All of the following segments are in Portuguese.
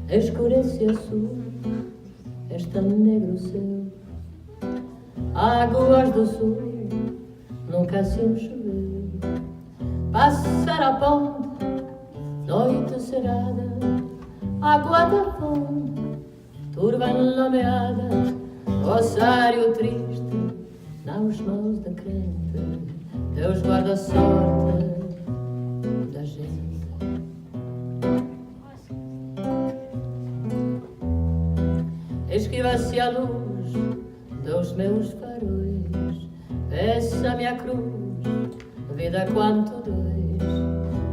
Escurece azul, és tão negro o céu. Águas do sul, nunca assim choveu. Passar a ponte, noite cerrada, água da fonte, turva enlameada, ossário triste, nas mãos da crente, Deus guarda a sorte da gente. Esquiva-se a luz dos meus faróis, peça-me a cruz, vida quanto dois.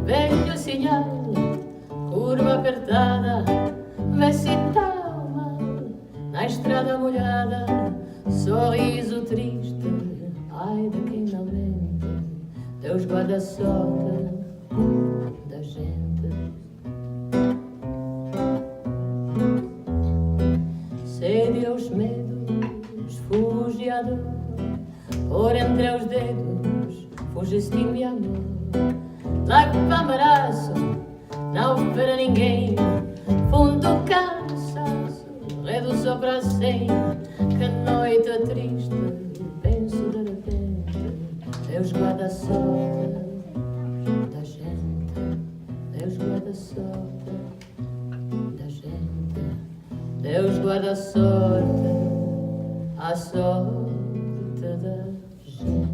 Velho sinal, curva apertada, vê-se tão mal na estrada molhada, sorriso triste, ai de quem não mente, Deus guarda a sorte da gente. Cede aos medos, fuge à dor, por entre os dedos, fuges-te-me amor. Leva embaraço, não para ninguém, fundo cansaço, reduz só para cem. Que noite triste, penso de repente, Deus guarda a sorte da gente, Deus guarda a sorte da gente, Deus guarda a sorte da gente.